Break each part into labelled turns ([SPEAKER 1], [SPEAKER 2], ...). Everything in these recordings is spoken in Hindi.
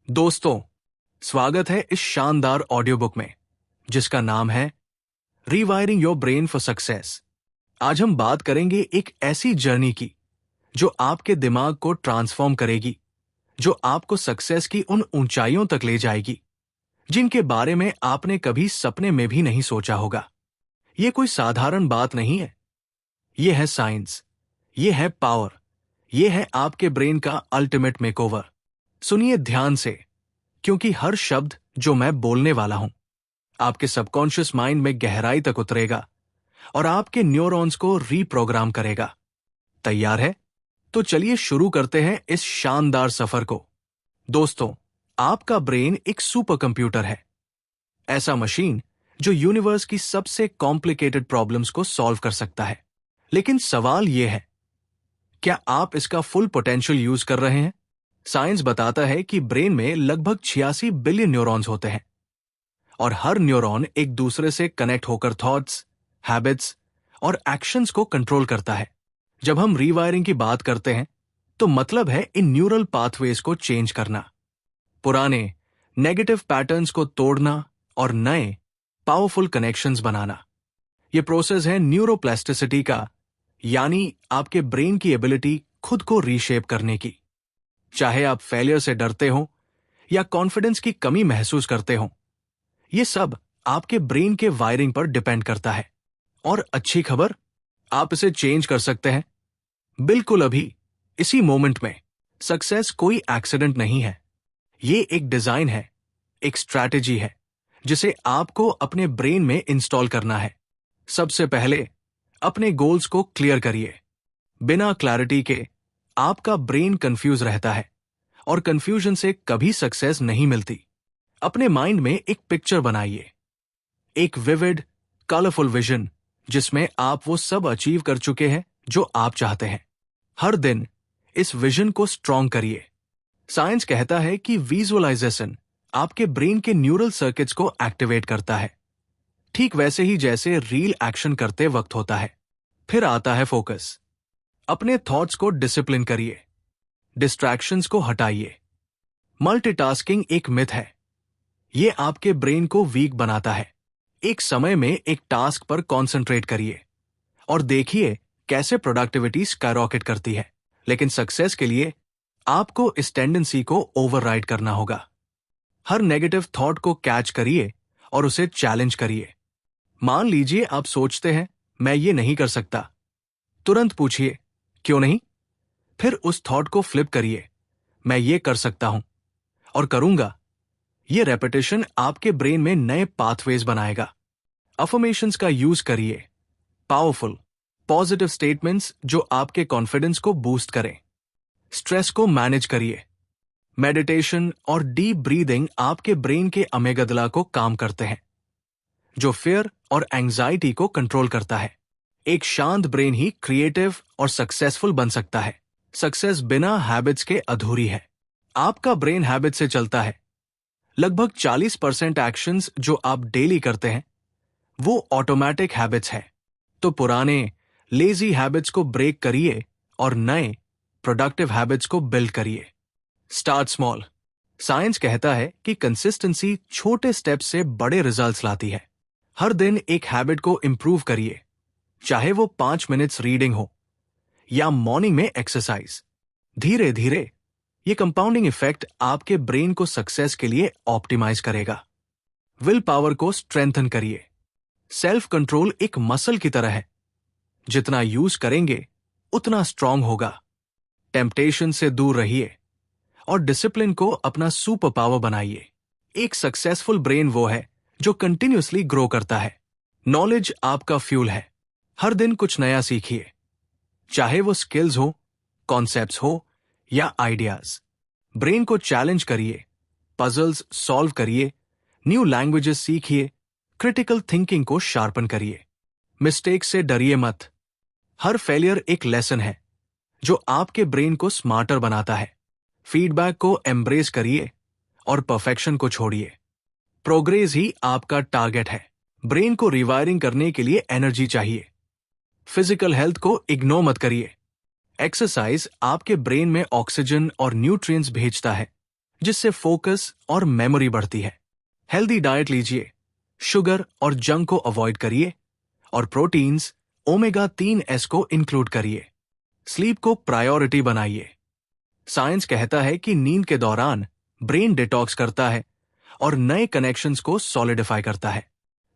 [SPEAKER 1] दोस्तों, स्वागत है इस शानदार ऑडियो बुक में जिसका नाम है rewiring your brain for success. आज हम बात करेंगे एक ऐसी जर्नी की जो आपके दिमाग को ट्रांसफॉर्म करेगी, जो आपको सक्सेस की उन ऊंचाइयों तक ले जाएगी जिनके बारे में आपने कभी सपने में भी नहीं सोचा होगा। यह कोई साधारण बात नहीं है। यह है साइंस, यह है पावर, यह है आपके ब्रेन का अल्टीमेट मेकओवर। सुनिए ध्यान से, क्योंकि हर शब्द जो मैं बोलने वाला हूं आपके सबकॉन्शियस माइंड में गहराई तक उतरेगा और आपके न्यूरॉन्स को रीप्रोग्राम करेगा। तैयार है? तो चलिए शुरू करते हैं इस शानदार सफर को। दोस्तों, आपका ब्रेन एक सुपर कंप्यूटर है, ऐसा मशीन जो यूनिवर्स की सबसे कॉम्प्लिकेटेड प्रॉब्लम्स को सॉल्व कर सकता है। लेकिन सवाल यह है, क्या आप इसका फुल पोटेंशियल यूज कर रहे हैं? साइंस बताता है कि ब्रेन में लगभग 86 बिलियन न्यूरॉन्स होते हैं और हर न्यूरॉन एक दूसरे से कनेक्ट होकर थॉट्स, हैबिट्स और एक्शंस को कंट्रोल करता है। जब हम रीवायरिंग की बात करते हैं तो मतलब है इन न्यूरल पाथवेज को चेंज करना, पुराने नेगेटिव पैटर्न्स को तोड़ना और नए पावरफुल कनेक्शंस बनाना। यह प्रोसेस है न्यूरोप्लास्टिसिटी का, यानी आपके ब्रेन की एबिलिटी खुद को रीशेप करने की। चाहे आप फेलियर से डरते हो या कॉन्फिडेंस की कमी महसूस करते हो, यह सब आपके ब्रेन के वायरिंग पर डिपेंड करता है। और अच्छी खबर, आप इसे चेंज कर सकते हैं, बिल्कुल अभी, इसी मोमेंट में। सक्सेस कोई एक्सीडेंट नहीं है, यह एक डिजाइन है, एक स्ट्रैटेजी है जिसे आपको अपने ब्रेन में इंस्टॉल करना है। सबसे पहले अपने गोल्स को क्लियर करिए। बिना क्लैरिटी के आपका ब्रेन कंफ्यूज रहता है और कंफ्यूजन से कभी सक्सेस नहीं मिलती। अपने माइंड में एक पिक्चर बनाइए, एक विविड, कलरफुल विजन जिसमें आप वो सब अचीव कर चुके हैं जो आप चाहते हैं। हर दिन इस विजन को स्ट्रॉन्ग करिए। साइंस कहता है कि विजुअलाइजेशन आपके ब्रेन के न्यूरल सर्किट्स को एक्टिवेट करता है, ठीक वैसे ही जैसे रील एक्शन करते वक्त होता है। फिर आता है फोकस। अपने थॉट्स को डिसिप्लिन करिए, डिस्ट्रैक्शंस को हटाइए। मल्टीटास्किंग एक मिथ है, यह आपके ब्रेन को वीक बनाता है। एक समय में एक टास्क पर कॉन्सेंट्रेट करिए और देखिए कैसे प्रोडक्टिविटी स्काईरॉकेट करती है। लेकिन सक्सेस के लिए आपको इस टेंडेंसी को ओवरराइड करना होगा। हर नेगेटिव थॉट को कैच करिए और उसे चैलेंज करिए। मान लीजिए आप सोचते हैं, मैं ये नहीं कर सकता। तुरंत पूछिए, क्यों नहीं? फिर उस थॉट को फ्लिप करिए, मैं ये कर सकता हूं और करूंगा। ये रेपिटेशन आपके ब्रेन में नए पाथवेज बनाएगा। अफर्मेशंस का यूज करिए, पावरफुल, पॉजिटिव स्टेटमेंट्स जो आपके कॉन्फिडेंस को बूस्ट करें। स्ट्रेस को मैनेज करिए। मेडिटेशन और डीप ब्रीदिंग आपके ब्रेन के अमेगदला को काम करते हैं, जो फियर और एंजाइटी को कंट्रोल करता है। एक शांत ब्रेन ही क्रिएटिव और सक्सेसफुल बन सकता है। सक्सेस बिना हैबिट्स के अधूरी है। आपका ब्रेन हैबिट से चलता है। लगभग 40% एक्शंस जो आप डेली करते हैं वो ऑटोमेटिक हैबिट्स हैं। तो पुराने लेजी हैबिट्स को ब्रेक करिए और नए प्रोडक्टिव हैबिट्स को बिल्ड करिए। Start small. साइंस कहता है कि कंसिस्टेंसी छोटे स्टेप्स से बड़े रिजल्ट्स लाती है। हर दिन एक हैबिट को इंप्रूव करिए, चाहे वो 5 मिनट्स रीडिंग हो या मॉर्निंग में एक्सरसाइज। धीरे धीरे ये कंपाउंडिंग इफेक्ट आपके ब्रेन को सक्सेस के लिए ऑप्टिमाइज करेगा। विल पावर को स्ट्रेंथन करिए। सेल्फ कंट्रोल एक मसल की तरह है, जितना यूज करेंगे उतना स्ट्रांग होगा। टेम्पटेशन से दूर रहिए और डिसिप्लिन को अपना सुपर पावर बनाइए। एक सक्सेसफुल ब्रेन वो है जो कंटिन्यूअसली ग्रो करता है। नॉलेज आपका फ्यूल है। हर दिन कुछ नया सीखिए, चाहे वो स्किल्स हो, कॉन्सेप्ट्स हो या आइडियाज। ब्रेन को चैलेंज करिए, पजल्स सॉल्व करिए, न्यू लैंग्वेजेस सीखिए, क्रिटिकल थिंकिंग को शार्पन करिए। मिस्टेक से डरिए मत। हर फेलियर एक लेसन है जो आपके ब्रेन को स्मार्टर बनाता है। फीडबैक को एम्ब्रेस करिए और परफेक्शन को छोड़िए। प्रोग्रेस ही आपका टारगेट है। ब्रेन को रिवायरिंग करने के लिए एनर्जी चाहिए। फिजिकल हेल्थ को इग्नोर मत करिए। एक्सरसाइज आपके ब्रेन में ऑक्सीजन और न्यूट्रिएंट्स भेजता है, जिससे फोकस और मेमोरी बढ़ती है। हेल्दी डाइट लीजिए, शुगर और जंक को अवॉइड करिए और प्रोटीन्स, ओमेगा 3 को इंक्लूड करिए। स्लीप को प्रायोरिटी बनाइए। साइंस कहता है कि नींद के दौरान ब्रेन डिटॉक्स करता है और नए कनेक्शंस को सॉलिडिफाई करता है।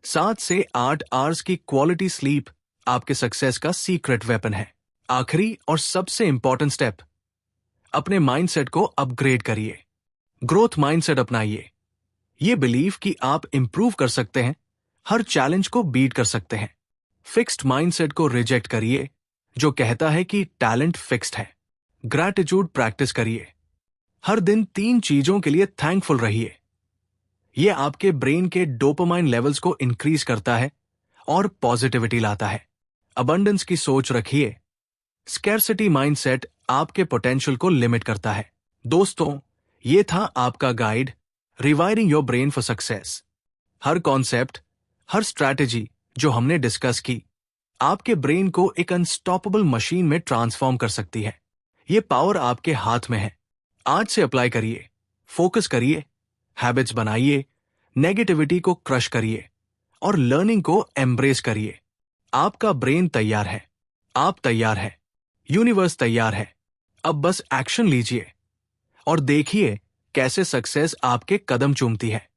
[SPEAKER 1] 7 से 8 आवर्स की क्वालिटी स्लीप आपके सक्सेस का सीक्रेट वेपन है। आखिरी और सबसे इंपॉर्टेंट स्टेप, अपने माइंडसेट को अपग्रेड करिए। ग्रोथ माइंडसेट अपनाइए। ये बिलीव कि आप इंप्रूव कर सकते हैं, हर चैलेंज को बीट कर सकते हैं। फिक्स्ड माइंडसेट को रिजेक्ट करिए, जो कहता है कि टैलेंट फिक्स्ड है। ग्रैटिट्यूड प्रैक्टिस करिए। हर दिन 3 चीजों के लिए थैंकफुल रहिए। यह आपके ब्रेन के डोपामाइन लेवल्स को इंक्रीज करता है और पॉजिटिविटी लाता है। अबंडेंस की सोच रखिए। स्कैर्सिटी माइंडसेट आपके पोटेंशियल को लिमिट करता है। दोस्तों, ये था आपका guide, rewiring your brain for success. Her concept, her strategy जो हमने डिस्कस की, आपके ब्रेन को एक अनस्टॉपेबल मशीन में ट्रांसफॉर्म कर सकती है। ये पावर आपके हाथ में है। आज से अप्लाई करिए, फोकस करिए, हैबिट्स बनाइए, नेगेटिविटी को क्रश करिए और लर्निंग को एम्ब्रेस करिए। आपका ब्रेन तैयार है, आप तैयार है, यूनिवर्स तैयार है। अब बस एक्शन लीजिए और देखिए कैसे सक्सेस आपके कदम चूमती है।